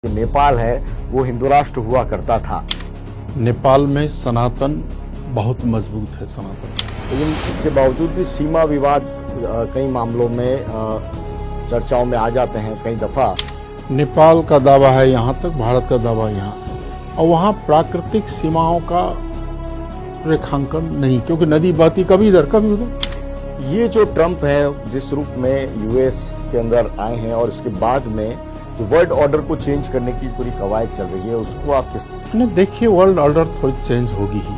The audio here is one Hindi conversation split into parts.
नेपाल है वो हिंदू राष्ट्र हुआ करता था, नेपाल में सनातन बहुत मजबूत है। सनातन लेकिन इसके बावजूद भी सीमा विवाद कई मामलों में चर्चाओं में आ जाते हैं। कई दफा नेपाल का दावा है यहाँ तक, भारत का दावा यहाँ, और वहाँ प्राकृतिक सीमाओं का रेखांकन नहीं, क्योंकि नदी बहती कभी इधर कभी उधर। ये जो ट्रंप है जिस रूप में यूएस के अंदर आए हैं और इसके बाद में जो वर्ल्ड ऑर्डर को चेंज करने की पूरी कवायद चल रही है, उसको आप किस देखिए, वर्ल्ड ऑर्डर थोड़ी चेंज होगी ही,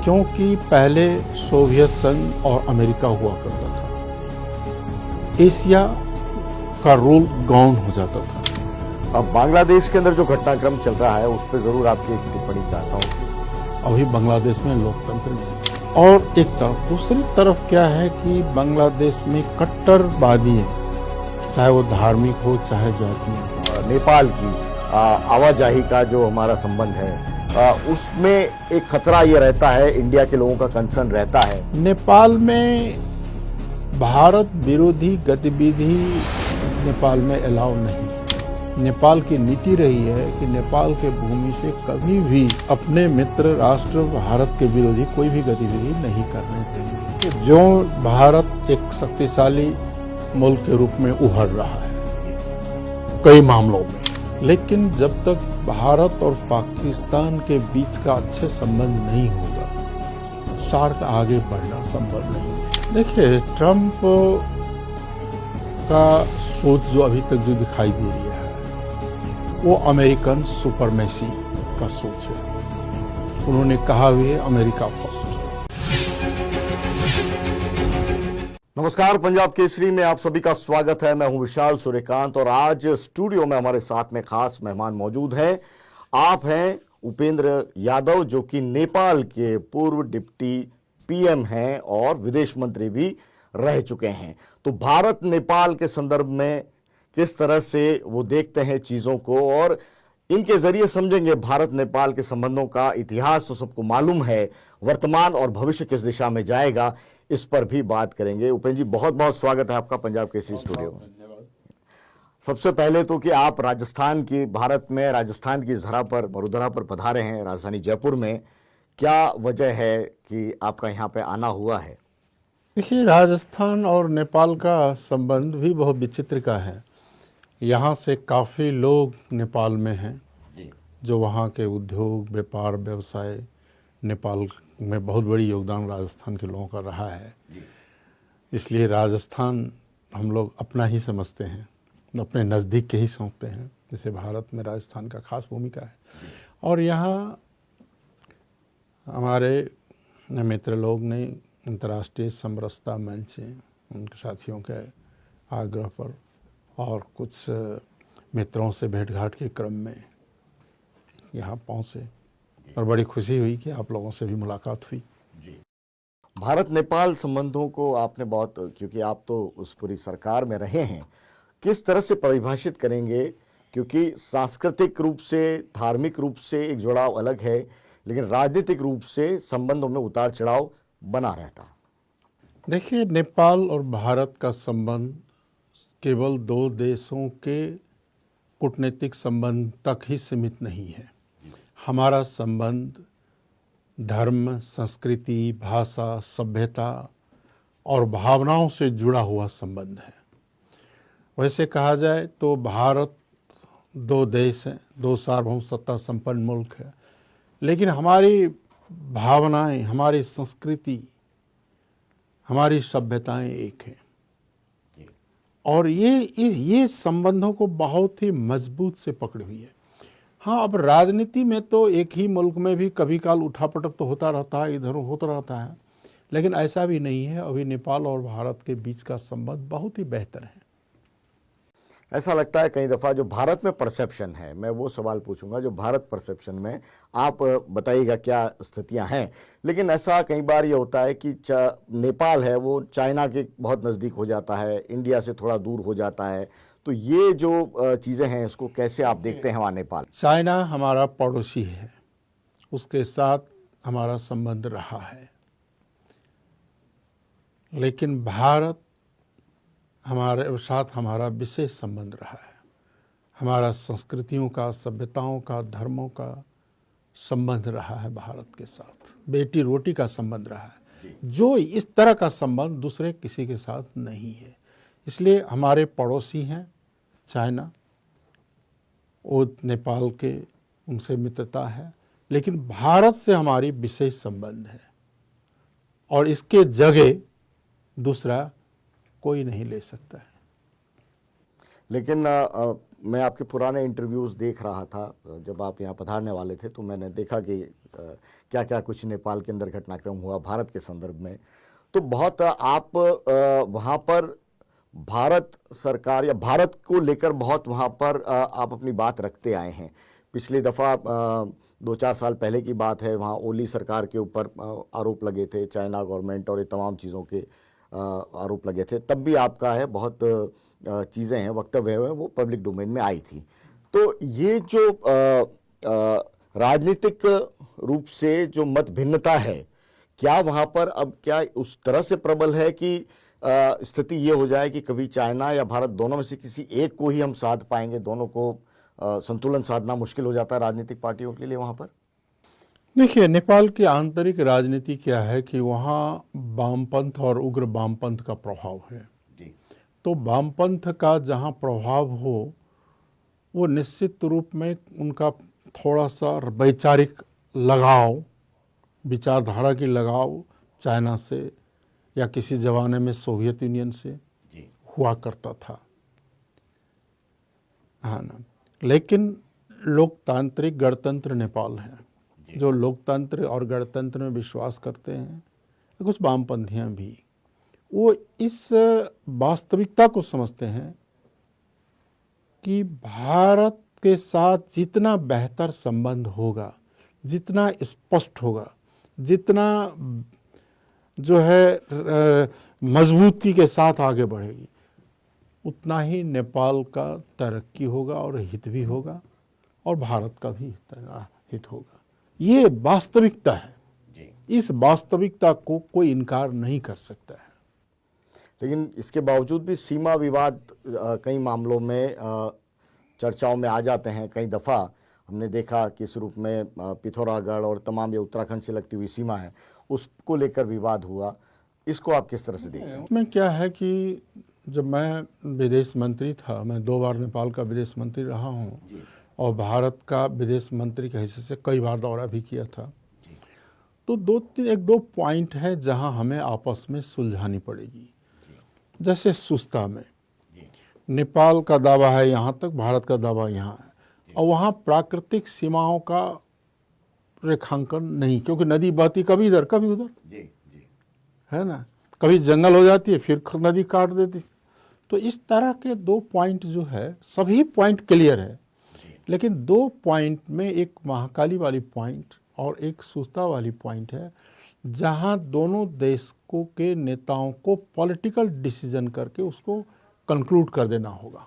क्योंकि पहले सोवियत संघ और अमेरिका हुआ करता था, एशिया का रोल गौण हो जाता था। अब बांग्लादेश के अंदर जो घटनाक्रम चल रहा है उस पर जरूर आपकी एक टिप्पणी चाहता हूँ। अभी बांग्लादेश में लोकतंत्र नहीं, और एक तरफ, दूसरी तरफ क्या है कि बांग्लादेश में कट्टरवादी है, चाहे वो धार्मिक हो चाहे जातीय हो। नेपाल की आवाजाही का जो हमारा संबंध है उसमें एक खतरा ये रहता है, इंडिया के लोगों का कंसर्न रहता है। नेपाल में भारत विरोधी गतिविधि नेपाल में अलाउ नहीं। नेपाल की नीति रही है कि नेपाल के भूमि से कभी भी अपने मित्र राष्ट्र भारत के विरोधी कोई भी गतिविधि नहीं करने देंगे। जो भारत एक शक्तिशाली मुल्क के रूप में उभर रहा है कई मामलों में, लेकिन जब तक भारत और पाकिस्तान के बीच का अच्छे संबंध नहीं होगा, सार्क आगे बढ़ना संभव नहीं। देखिए, ट्रंप का सोच जो अभी तक जो दिखाई दे रही है वो अमेरिकन सुपरमेसी का सोच है। उन्होंने कहा भी है अमेरिका फर्स्ट। नमस्कार, पंजाब केसरी में आप सभी का स्वागत है। मैं हूं विशाल सूर्यकांत और आज स्टूडियो में हमारे साथ में खास मेहमान मौजूद हैं। आप हैं उपेंद्र यादव, जो कि नेपाल के पूर्व डिप्टी पीएम हैं और विदेश मंत्री भी रह चुके हैं। तो भारत नेपाल के संदर्भ में किस तरह से वो देखते हैं चीजों को, और इनके जरिए समझेंगे भारत नेपाल के संबंधों का इतिहास तो सबको मालूम है, वर्तमान और भविष्य किस दिशा में जाएगा, इस पर भी बात करेंगे। उपेंद्र जी, बहुत बहुत स्वागत है आपका पंजाब केसरी स्टूडियो में। सबसे पहले तो कि आप राजस्थान की, भारत में राजस्थान की इस धरा पर, मरुधरा पर पधारे हैं, राजधानी जयपुर में। क्या वजह है कि आपका यहाँ पे आना हुआ है? देखिए, राजस्थान और नेपाल का संबंध भी बहुत विचित्र का है। यहाँ से काफ़ी लोग नेपाल में हैं, जो वहाँ के उद्योग, व्यापार, व्यवसाय, नेपाल में बहुत बड़ी योगदान राजस्थान के लोगों का रहा है। इसलिए राजस्थान हम लोग अपना ही समझते हैं, अपने नज़दीक के ही समझते हैं। जैसे भारत में राजस्थान का खास भूमिका है, और यहाँ हमारे मित्र लोग ने अंतर्राष्ट्रीय समरसता मंच उनके साथियों के आग्रह पर और कुछ मित्रों से भेंटघाट के क्रम में यहाँ पहुँचे, और बड़ी खुशी हुई कि आप लोगों से भी मुलाकात हुई। जी, भारत नेपाल संबंधों को आपने बहुत, क्योंकि आप तो उस पूरी सरकार में रहे हैं, किस तरह से परिभाषित करेंगे? क्योंकि सांस्कृतिक रूप से, धार्मिक रूप से एक जुड़ाव अलग है, लेकिन राजनीतिक रूप से संबंधों में उतार चढ़ाव बना रहता। देखिए, नेपाल और भारत का संबंध केवल दो देशों के कूटनीतिक संबंध तक ही सीमित नहीं है। हमारा संबंध धर्म, संस्कृति, भाषा, सभ्यता और भावनाओं से जुड़ा हुआ संबंध है। वैसे कहा जाए तो भारत दो देश हैं, दो सार्वभौम सत्ता संपन्न मुल्क है, लेकिन हमारी भावनाएं, हमारी संस्कृति, हमारी सभ्यताएं एक हैं, और ये संबंधों को बहुत ही मजबूत से पकड़ी हुई है। हाँ, अब राजनीति में तो एक ही मुल्क में भी कभी काल उठापटक तो होता रहता है, इधर होता रहता है, लेकिन ऐसा भी नहीं है। अभी नेपाल और भारत के बीच का संबंध बहुत ही बेहतर है। ऐसा लगता है कई दफ़ा जो भारत में परसेप्शन है, मैं वो सवाल पूछूंगा जो भारत परसेप्शन में, आप बताइएगा क्या स्थितियां हैं, लेकिन ऐसा कई बार ये होता है कि नेपाल है वो चाइना के बहुत नज़दीक हो जाता है, इंडिया से थोड़ा दूर हो जाता है। तो ये जो चीज़ें हैं, इसको कैसे आप देखते हैं वहाँ नेपाल? चाइना हमारा पड़ोसी है, उसके साथ हमारा संबंध रहा है, लेकिन भारत हमारे साथ हमारा विशेष संबंध रहा है। हमारा संस्कृतियों का, सभ्यताओं का, धर्मों का संबंध रहा है भारत के साथ, बेटी रोटी का संबंध रहा है, जो इस तरह का संबंध दूसरे किसी के साथ नहीं है। इसलिए हमारे पड़ोसी हैं चाइना, वो नेपाल के, उनसे मित्रता है, लेकिन भारत से हमारी विशेष संबंध है और इसके जगह दूसरा कोई नहीं ले सकता है। लेकिन मैं आपके पुराने इंटरव्यूज़ देख रहा था, जब आप यहाँ पधारने वाले थे तो मैंने देखा कि क्या क्या कुछ नेपाल के अंदर घटनाक्रम हुआ भारत के संदर्भ में। तो बहुत आप वहाँ पर भारत सरकार या भारत को लेकर बहुत वहाँ पर आप अपनी बात रखते आए हैं। पिछली दफ़ा 2-4 साल पहले की बात है, वहाँ ओली सरकार के ऊपर आरोप लगे थे, चाइना गवर्नमेंट और ये तमाम चीज़ों के आरोप लगे थे, तब भी आपका है बहुत चीज़ें हैं, वक्तव्य हैं, वो पब्लिक डोमेन में आई थी। तो ये जो राजनीतिक रूप से जो मत भिन्नता है, क्या वहाँ पर अब क्या उस तरह से प्रबल है कि स्थिति ये हो जाए कि कभी चाइना या भारत दोनों में से किसी एक को ही हम साध पाएंगे, दोनों को संतुलन साधना मुश्किल हो जाता है राजनीतिक पार्टियों के लिए वहाँ पर? देखिए, नेपाल की आंतरिक राजनीति क्या है कि वहाँ वामपंथ और उग्र वामपंथ का प्रभाव है। तो वामपंथ का जहाँ प्रभाव हो, वो निश्चित रूप में उनका थोड़ा सा वैचारिक लगाव, विचारधारा की लगाव चाइना से या किसी ज़माने में सोवियत यूनियन से हुआ करता था, हाँ ना। लेकिन लोकतांत्रिक गणतंत्र नेपाल है, जो लोकतंत्र और गणतंत्र में विश्वास करते हैं, कुछ वामपंथियाँ भी, वो इस वास्तविकता को समझते हैं कि भारत के साथ जितना बेहतर संबंध होगा, जितना स्पष्ट होगा, जितना जो है मजबूती के साथ आगे बढ़ेगी, उतना ही नेपाल का तरक्की होगा और हित भी होगा और भारत का भी हित होगा। ये वास्तविकता है, इस वास्तविकता को कोई इनकार नहीं कर सकता है। लेकिन इसके बावजूद भी सीमा विवाद कई मामलों में चर्चाओं में आ जाते हैं। कई दफ़ा हमने देखा कि इस रूप में पिथौरागढ़ और तमाम ये उत्तराखंड से लगती हुई सीमा है, उसको लेकर विवाद हुआ। इसको आप किस तरह से देखते हैं? उसमें क्या है कि जब मैं विदेश मंत्री था, मैं 2 बार नेपाल का विदेश मंत्री रहा हूँ और भारत का विदेश मंत्री के हैसियत से कई बार दौरा भी किया था। तो 2 पॉइंट है जहाँ हमें आपस में सुलझानी पड़ेगी। जैसे सुस्ता में नेपाल का दावा है यहाँ तक, भारत का दावा यहाँ है, और वहाँ प्राकृतिक सीमाओं का रेखांकन नहीं, क्योंकि नदी बहती कभी इधर कभी उधर, है ना, कभी जंगल हो जाती है फिर नदी काट देती। तो इस तरह के 2 पॉइंट जो है, सभी पॉइंट क्लियर है, लेकिन 2 पॉइंट में एक महाकाली वाली पॉइंट और एक सुस्ता वाली पॉइंट है, जहां दोनों देशों के नेताओं को पॉलिटिकल डिसीजन करके उसको कंक्लूड कर देना होगा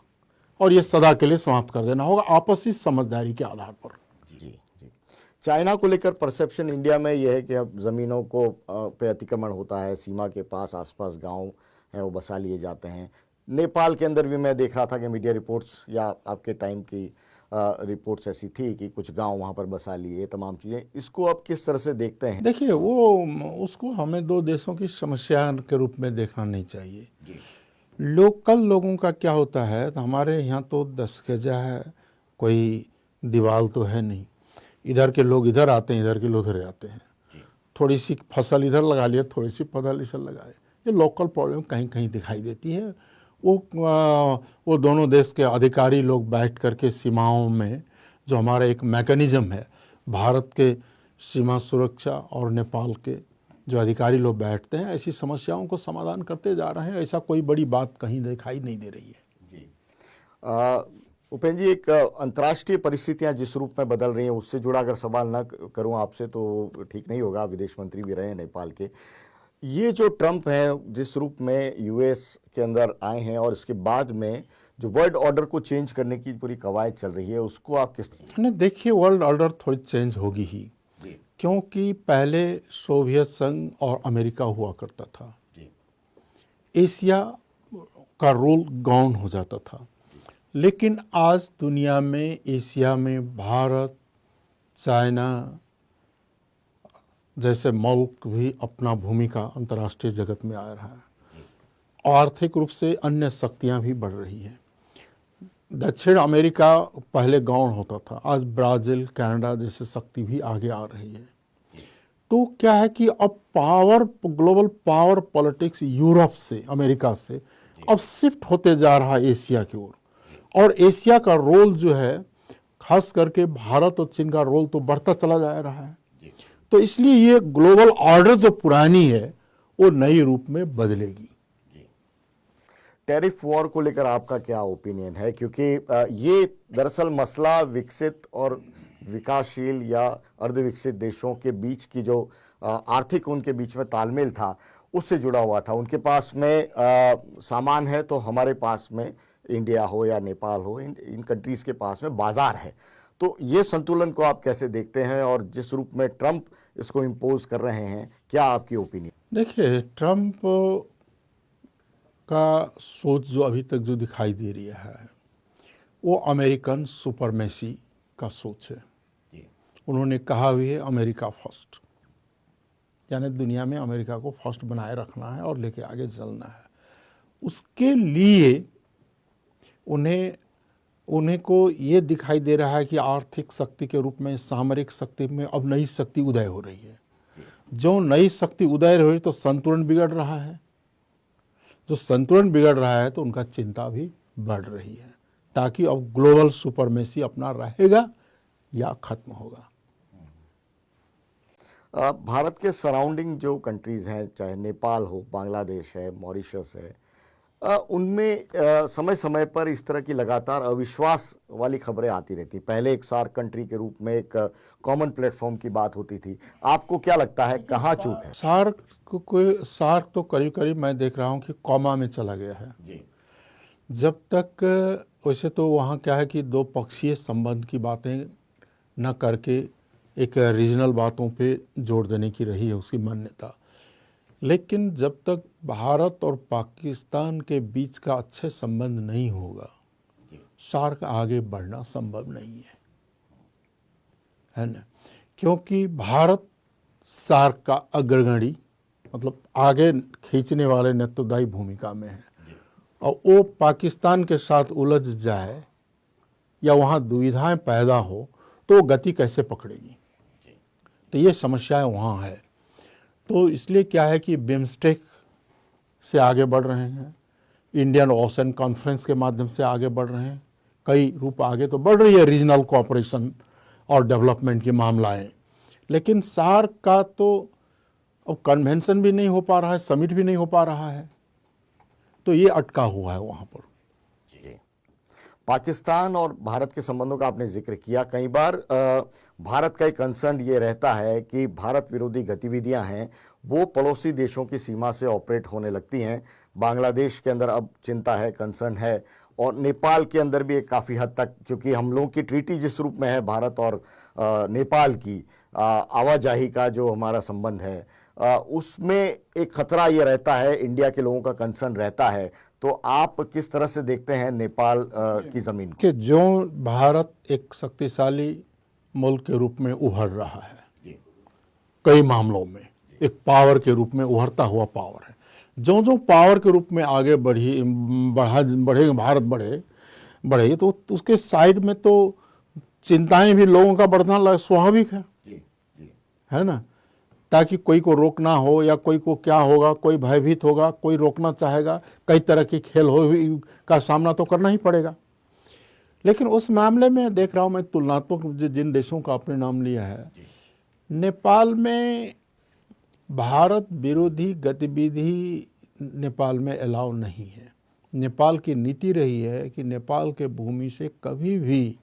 और ये सदा के लिए समाप्त कर देना होगा आपसी समझदारी के आधार पर। जी। चाइना को लेकर परसेप्शन इंडिया में यह है कि अब ज़मीनों को पे अतिक्रमण होता है, सीमा के पास आसपास गांव हैं वो बसा लिए जाते हैं। नेपाल के अंदर भी मैं देख रहा था कि मीडिया रिपोर्ट्स या आपके टाइम की रिपोर्ट्स ऐसी थी कि कुछ गांव वहां पर बसा लिए, तमाम चीज़ें। इसको आप किस तरह से देखते हैं? देखिए, वो उसको हमें 2 देशों की समस्या के रूप में देखना नहीं चाहिए। लोकल लोगों का क्या होता है, तो हमारे यहाँ तो 10 गजा है, कोई दीवार तो है नहीं, इधर के लोग इधर आते हैं, इधर के लोग उधर जाते हैं, थोड़ी सी फसल इधर लगा लिया, थोड़ी सी फसल इधर लगाए। ये लोकल प्रॉब्लम कहीं कहीं दिखाई देती है। वो दोनों देश के अधिकारी लोग बैठ करके सीमाओं में, जो हमारा एक मैकेनिज्म है, भारत के सीमा सुरक्षा और नेपाल के जो अधिकारी लोग बैठते हैं, ऐसी समस्याओं को समाधान करते जा रहे हैं। ऐसा कोई बड़ी बात कहीं दिखाई नहीं दे रही है। जी। उपेंद्र जी, एक अंतर्राष्ट्रीय परिस्थितियां जिस रूप में बदल रही हैं, उससे जुड़ा अगर सवाल न करूं आपसे तो ठीक नहीं होगा। विदेश मंत्री भी रहे हैं नेपाल के। ये जो ट्रंप है, जिस रूप में यूएस के अंदर आए हैं और इसके बाद में जो वर्ल्ड ऑर्डर को चेंज करने की पूरी कवायद चल रही है, उसको आप किस तरह? देखिए, वर्ल्ड ऑर्डर थोड़ी चेंज होगी ही, क्योंकि पहले सोवियत संघ और अमेरिका हुआ करता था, एशिया का रोल गौन हो जाता था। लेकिन आज दुनिया में, एशिया में भारत, चाइना जैसे मुल्क भी अपना भूमिका अंतर्राष्ट्रीय जगत में आ रहा है। आर्थिक रूप से अन्य शक्तियां भी बढ़ रही हैं। दक्षिण अमेरिका पहले गौण होता था, आज ब्राज़ील, कनाडा जैसे शक्ति भी आगे आ रही है। तो क्या है कि अब ग्लोबल पावर पॉलिटिक्स यूरोप से, अमेरिका से अब शिफ्ट होते जा रहा है एशिया की ओर। और एशिया का रोल जो है, खास करके भारत और चीन का रोल तो बढ़ता चला जा रहा है। तो इसलिए ये ग्लोबल ऑर्डर जो पुरानी है वो नई रूप में बदलेगी। टैरिफ वॉर को लेकर आपका क्या ओपिनियन है? क्योंकि ये दरअसल मसला विकसित और विकासशील या अर्धविकसित देशों के बीच की जो आर्थिक उनके बीच में तालमेल था उससे जुड़ा हुआ था। उनके पास में सामान है तो हमारे पास में इंडिया हो या नेपाल हो, इन कंट्रीज के पास में बाजार है। तो ये संतुलन को आप कैसे देखते हैं? और जिस रूप में ट्रंप इसको इम्पोज कर रहे हैं, क्या आपकी ओपिनियन? देखिए, ट्रंप का सोच जो अभी तक जो दिखाई दे रही है वो अमेरिकन सुपरमेसी का सोच है। उन्होंने कहा भी है अमेरिका फर्स्ट, यानी दुनिया में अमेरिका को फर्स्ट बनाए रखना है और लेके आगे चलना है। उसके लिए उन्हें को ये दिखाई दे रहा है कि आर्थिक शक्ति के रूप में, सामरिक शक्ति में अब नई शक्ति उदय हो रही है। जो नई शक्ति उदय हो रही तो संतुलन बिगड़ रहा है। जो संतुलन बिगड़ रहा है तो उनका चिंता भी बढ़ रही है, ताकि अब ग्लोबल सुपरमेसी अपना रहेगा या खत्म होगा। भारत के सराउंडिंग जो कंट्रीज हैं, चाहे नेपाल हो, बांग्लादेश है, मॉरिशस है, उनमें समय समय पर इस तरह की लगातार अविश्वास वाली खबरें आती रहती। पहले एक सार्क कंट्री के रूप में एक कॉमन प्लेटफॉर्म की बात होती थी। आपको क्या लगता है कहाँ चूक है? सार्क तो करीब करीब मैं देख रहा हूँ कि कॉमा में चला गया है जी। जब तक वैसे तो वहाँ क्या है कि दो पक्षीय संबंध की बातें न करके एक रीजनल बातों पे जोड़ देने की रही है उसकी मान्यता। लेकिन जब तक भारत और पाकिस्तान के बीच का अच्छे संबंध नहीं होगा, सार्क आगे बढ़ना संभव नहीं है ना? क्योंकि भारत सार्क का अग्रगणी, मतलब आगे खींचने वाले नेतृत्वदायी भूमिका में है, और वो पाकिस्तान के साथ उलझ जाए या वहाँ दुविधाएं पैदा हो तो गति कैसे पकड़ेगी? तो ये समस्याएं वहाँ है। तो इसलिए क्या है कि बिम्स्टेक से आगे बढ़ रहे हैं, इंडियन ओशन कॉन्फ्रेंस के माध्यम से आगे बढ़ रहे हैं, कई रूप आगे तो बढ़ रही है रीजनल कोऑपरेशन और डेवलपमेंट के मामलाएं। लेकिन सार्क का तो अब कन्वेंशन भी नहीं हो पा रहा है, समिट भी नहीं हो पा रहा है, तो ये अटका हुआ है वहाँ पर। पाकिस्तान और भारत के संबंधों का आपने जिक्र किया। कई बार भारत का एक कंसर्न ये रहता है कि भारत विरोधी गतिविधियां हैं वो पड़ोसी देशों की सीमा से ऑपरेट होने लगती हैं। बांग्लादेश के अंदर अब चिंता है, कंसर्न है, और नेपाल के अंदर भी एक काफ़ी हद तक, क्योंकि हम लोगों की ट्रीटी जिस रूप में है भारत और नेपाल की आवाजाही का जो हमारा संबंध है, उसमें एक खतरा ये रहता है, इंडिया के लोगों का कंसर्न रहता है। तो आप किस तरह से देखते हैं नेपाल की जमीन को? कि जो भारत एक शक्तिशाली मुल्क के रूप में उभर रहा है, कई मामलों में एक पावर के रूप में उभरता हुआ पावर है, जो पावर के रूप में आगे बढ़े भारत बढ़े तो उसके साइड में तो चिंताएं भी लोगों का बढ़ना स्वाभाविक है ना? ताकि कोई को रोकना हो या कोई को क्या होगा, कोई भयभीत होगा, कोई रोकना चाहेगा, कई तरह की खेल का सामना तो करना ही पड़ेगा। लेकिन उस मामले में देख रहा हूँ मैं, तुलनात्मक जिन देशों का आपने नाम लिया है, नेपाल में भारत विरोधी गतिविधि नेपाल में अलाउ नहीं है। नेपाल की नीति रही है कि नेपाल के भूमि से कभी भी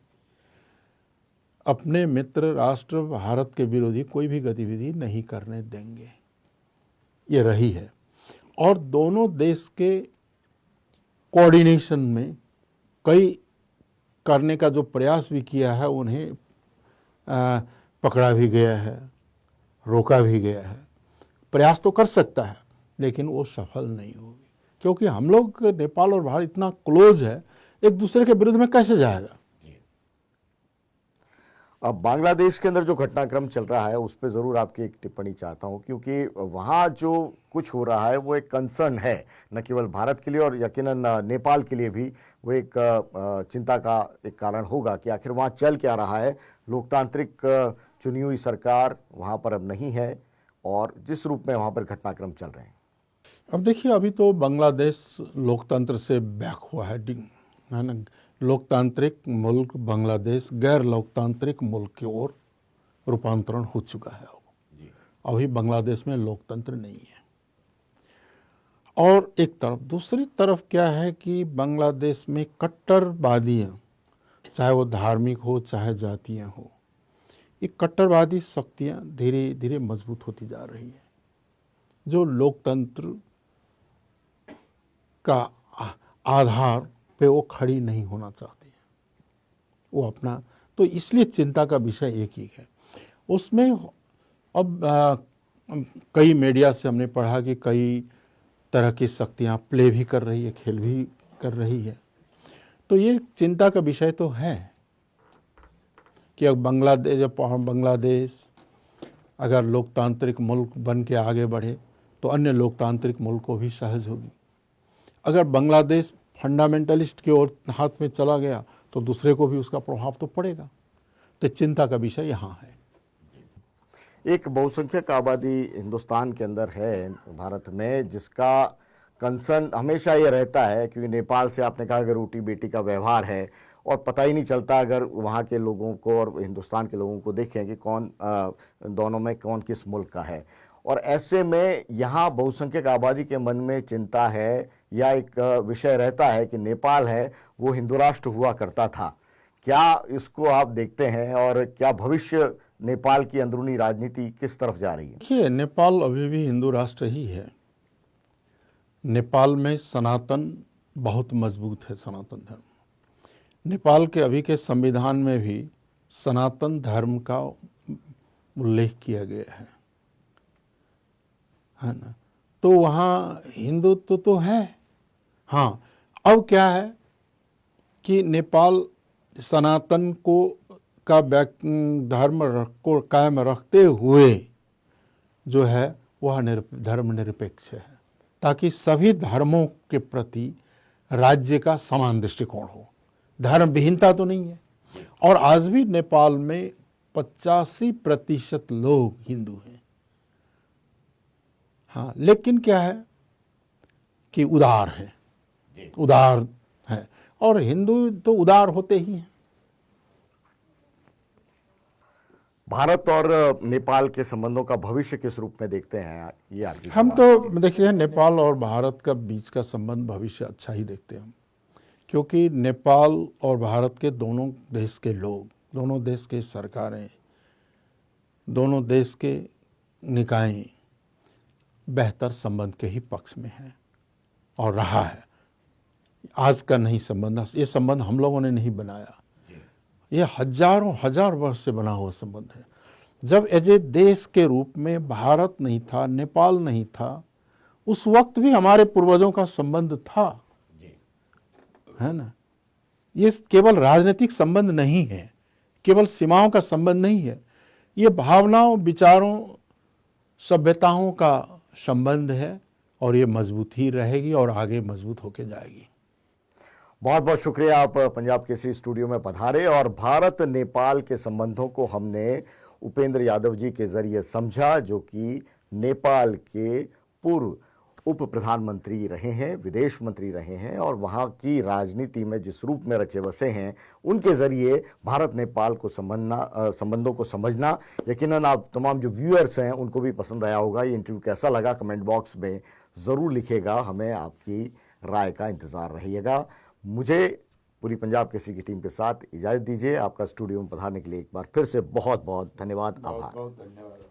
अपने मित्र राष्ट्र भारत के विरोधी कोई भी गतिविधि नहीं करने देंगे, ये रही है। और दोनों देश के कोऑर्डिनेशन में कई करने का जो प्रयास भी किया है, उन्हें पकड़ा भी गया है, रोका भी गया है। प्रयास तो कर सकता है लेकिन वो सफल नहीं होगी, क्योंकि हम लोग नेपाल और भारत इतना क्लोज है एक दूसरे के विरुद्ध में कैसे जाएगा? अब बांग्लादेश के अंदर जो घटनाक्रम चल रहा है उस पर ज़रूर आपकी एक टिप्पणी चाहता हूं, क्योंकि वहाँ जो कुछ हो रहा है वो एक कंसर्न है, न केवल भारत के लिए और यकीनन नेपाल के लिए भी वो एक चिंता का एक कारण होगा कि आखिर वहाँ चल क्या रहा है। लोकतांत्रिक चुनी हुई सरकार वहाँ पर अब नहीं है और जिस रूप में वहाँ पर घटनाक्रम चल रहे हैं। अब देखिए, अभी तो बांग्लादेश लोकतंत्र से बैक हुआ है ना। लोकतांत्रिक मुल्क बांग्लादेश गैर लोकतांत्रिक मुल्क की ओर रूपांतरण हो चुका है। अभी बांग्लादेश में लोकतंत्र नहीं है। और एक तरफ, दूसरी तरफ क्या है कि बांग्लादेश में कट्टरवादियाँ, चाहे वो धार्मिक हो चाहे जातीय हो, ये कट्टरवादी शक्तियाँ धीरे धीरे मजबूत होती जा रही है, जो लोकतंत्र का आधार पे वो खड़ी नहीं होना चाहती है। वो अपना, तो इसलिए चिंता का विषय एक ही है। उसमें अब कई मीडिया से हमने पढ़ा कि कई तरह की शक्तियाँ प्ले भी कर रही है, खेल भी कर रही है। तो ये चिंता का विषय तो है कि अब बांग्लादेश अगर लोकतांत्रिक मुल्क बन के आगे बढ़े तो अन्य लोकतांत्रिक मुल्कों भी सहज होगी। अगर बांग्लादेश फंडामेंटलिस्ट की ओर हाथ में चला गया तो दूसरे को भी उसका प्रभाव तो पड़ेगा। तो चिंता का विषय यहाँ है। एक बहुसंख्यक आबादी हिंदुस्तान के अंदर है, भारत में, जिसका कंसर्न हमेशा ये रहता है, क्योंकि नेपाल से आपने कहा कि रोटी बेटी का व्यवहार है और पता ही नहीं चलता अगर वहाँ के लोगों को और हिंदुस्तान के लोगों को देखें कि कौन दोनों में कौन किस मुल्क का है। और ऐसे में यहाँ बहुसंख्यक आबादी के मन में चिंता है या एक विषय रहता है कि नेपाल है वो हिंदू राष्ट्र हुआ करता था। क्या इसको आप देखते हैं और क्या भविष्य नेपाल की अंदरूनी राजनीति किस तरफ जा रही है? देखिए, नेपाल अभी भी हिंदू राष्ट्र ही है। नेपाल में सनातन बहुत मजबूत है, सनातन धर्म। नेपाल के अभी के संविधान में भी सनातन धर्म का उल्लेख किया गया है ना। तो वहाँ हिंदुत्व तो है। हाँ, अब क्या है कि नेपाल सनातन को का धर्म को कायम रखते हुए जो है वह धर्मनिरपेक्ष है, ताकि सभी धर्मों के प्रति राज्य का समान दृष्टिकोण हो। धर्म विहीनता तो नहीं है। और आज भी नेपाल में 85% लोग हिंदू हैं। हाँ, लेकिन क्या है कि उदार है, उदार है, और हिंदू तो उदार होते ही हैं। भारत और नेपाल के संबंधों का भविष्य किस रूप में देखते हैं ये आपकी? हम तो देखिए, नेपाल और भारत का बीच का संबंध भविष्य अच्छा ही देखते हैं हम, क्योंकि नेपाल और भारत के दोनों देश के लोग, दोनों देश के सरकारें, दोनों देश के निकाय बेहतर संबंध के ही पक्ष में है और रहा है। आज का नहीं संबंध, ये संबंध हम लोगों ने नहीं बनाया, ये हजार वर्ष से बना हुआ संबंध है। जब एज ए देश के रूप में भारत नहीं था, नेपाल नहीं था, उस वक्त भी हमारे पूर्वजों का संबंध था, है ना। ये केवल राजनीतिक संबंध नहीं है, केवल सीमाओं का संबंध नहीं है, ये भावनाओं, विचारों, सभ्यताओं का संबंध है और ये मजबूत ही रहेगी और आगे मजबूत होके जाएगी। बहुत बहुत शुक्रिया, आप पंजाब केसरी स्टूडियो में पधारे और भारत नेपाल के संबंधों को हमने उपेंद्र यादव जी के जरिए समझा, जो कि नेपाल के पूर्व उप प्रधानमंत्री रहे हैं, विदेश मंत्री रहे हैं और वहाँ की राजनीति में जिस रूप में रचे बसे हैं, उनके जरिए भारत नेपाल को संबंधों को समझना यकीनन आप तमाम जो व्यूअर्स हैं उनको भी पसंद आया होगा। ये इंटरव्यू कैसा लगा कमेंट बॉक्स में ज़रूर लिखेगा, हमें आपकी राय का इंतज़ार रहिएगा। मुझे पूरी पंजाब केसरी की टीम के साथ इजाज़त दीजिए। आपका स्टूडियो में पधारने के लिए एक बार फिर से बहुत बहुत धन्यवाद, आभार। बहुत धन्यवाद।